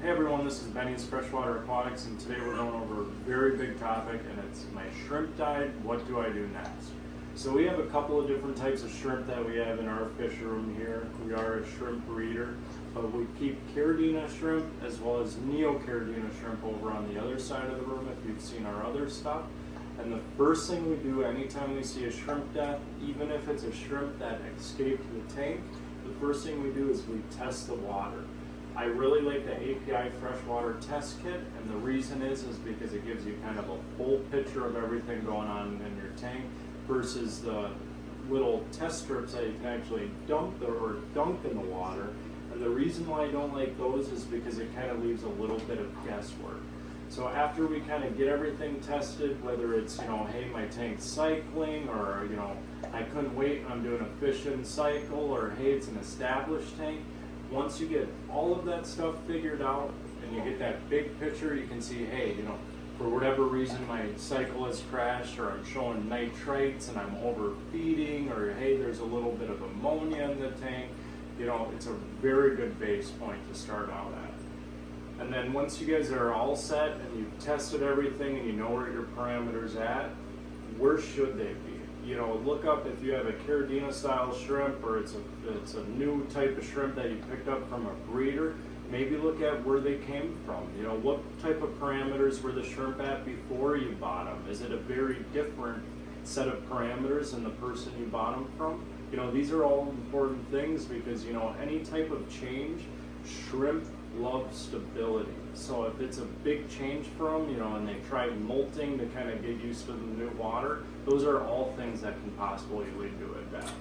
Hey everyone, this is Benny's Freshwater Aquatics, and today we're going over a very big topic, and it's my shrimp diet. What do I do next? So we have a couple of different types of shrimp that we have in our fish room here. We are a shrimp breeder, but we keep Caridina shrimp as well as Neocaridina shrimp over on the other side of the room if you've seen our other stuff. And the first thing we do anytime we see a shrimp death, even if it's a shrimp that escaped the tank, the first thing we do is we test the water. I really like the API freshwater test kit, and the reason is because it gives you kind of a full picture of everything going on in your tank versus the little test strips that you can actually dunk in the water. And the reason why I don't like those is because it kind of leaves a little bit of guesswork. So after we kind of get everything tested, whether it's, hey, my tank's cycling, or, I couldn't wait, I'm doing a fish-in cycle, or hey, it's an established tank. Once you get all of that stuff figured out and you get that big picture, you can see, hey, for whatever reason my cycle has crashed, or I'm showing nitrites and I'm overfeeding, or hey, there's a little bit of ammonia in the tank. It's a very good base point to start out at. And then once you guys are all set and you've tested everything and you know where your parameters at, where should they be? Look up if you have a Caridina style shrimp, or it's a new type of shrimp that you picked up from a breeder. Maybe look at where they came from. What type of parameters were the shrimp at before you bought them? Is it a very different set of parameters than the person you bought them from? These are all important things because, any type of change, shrimp love stability. So if it's a big change for them, and they tried molting to kind of get used to the new water, those are all things that can possibly lead to a death.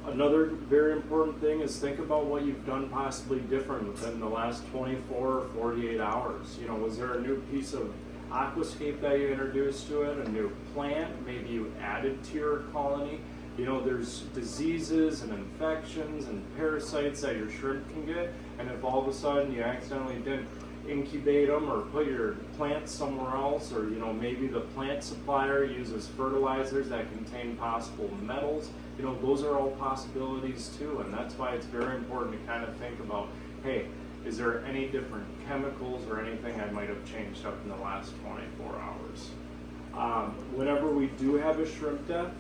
Another very important thing is think about what you've done possibly different within the last 24 or 48 hours. Was there a new piece of aquascape that you introduced to it, a new plant, maybe you added to your colony? There's diseases and infections and parasites that your shrimp can get, and if all of a sudden you accidentally didn't incubate them or put your plants somewhere else, or maybe the plant supplier uses fertilizers that contain possible metals, those are all possibilities too, and that's why it's very important to kind of think about, hey, is there any different chemicals or anything I might have changed up in the last 24 hours? Whenever we do have a shrimp death,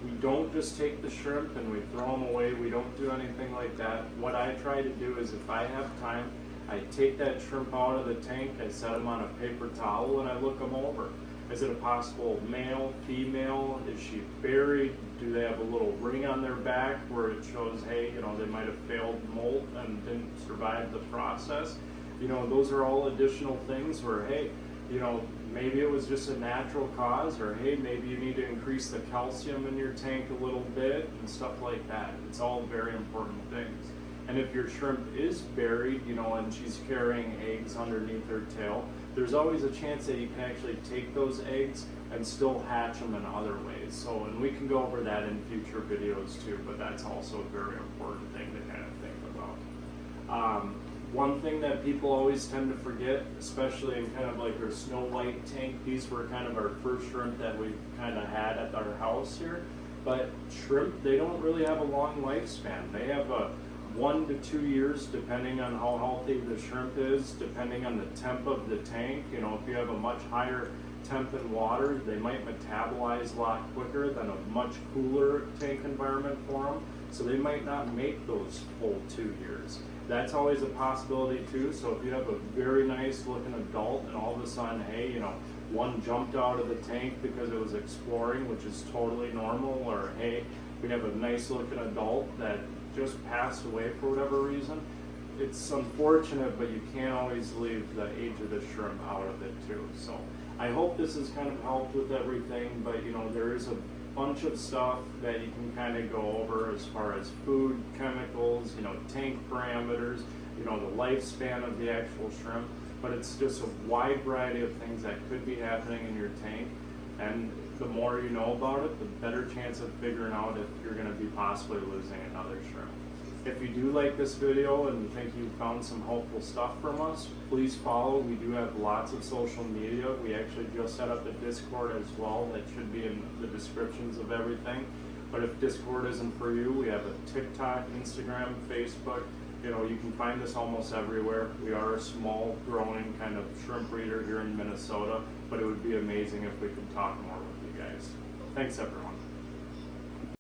we don't just take the shrimp and we throw them away. We don't do anything like that. What I try to do is, if I have time, I take that shrimp out of the tank, I set them on a paper towel, and I look them over. Is it a possible male, female? Is she buried? Do they have a little ring on their back where it shows, hey, they might have failed molt and didn't survive the process? Those are all additional things where, hey, maybe it was just a natural cause, or hey, maybe you need to increase the calcium in your tank a little bit and stuff like that. It's all very important things. And if your shrimp is buried, and she's carrying eggs underneath her tail, there's always a chance that you can actually take those eggs and still hatch them in other ways. So, and we can go over that in future videos too, but that's also a very important thing to kind of think about. One thing that people always tend to forget, especially in kind of like our Snow White tank, these were kind of our first shrimp that we've kind of had at our house here, but shrimp, they don't really have a long lifespan. They have a 1 to 2 years depending on how healthy the shrimp is, depending on the temp of the tank. If you have a much higher temp in water, they might metabolize a lot quicker than a much cooler tank environment for them, so they might not make those full 2 years. That's always a possibility too. So if you have a very nice looking adult and all of a sudden, hey, one jumped out of the tank because it was exploring, which is totally normal, or hey, we have a nice looking adult that just passed away for whatever reason, it's unfortunate, but you can't always leave the age of the shrimp out of it too. So I hope this has kind of helped with everything, but there is a bunch of stuff that you can kind of go over as far as food, chemicals, tank parameters, the lifespan of the actual shrimp, but it's just a wide variety of things that could be happening in your tank, and the more you know about it, the better chance of figuring out if you're going to be possibly losing another shrimp. If you do like this video and you think you found some helpful stuff from us, please follow. We do have lots of social media. We actually just set up a Discord as well that should be in the descriptions of everything. But if Discord isn't for you, we have a TikTok, Instagram, Facebook, You know, you can find us almost everywhere. We are a small, growing kind of shrimp breeder here in Minnesota, but it would be amazing if we could talk more with you guys. Thanks, everyone.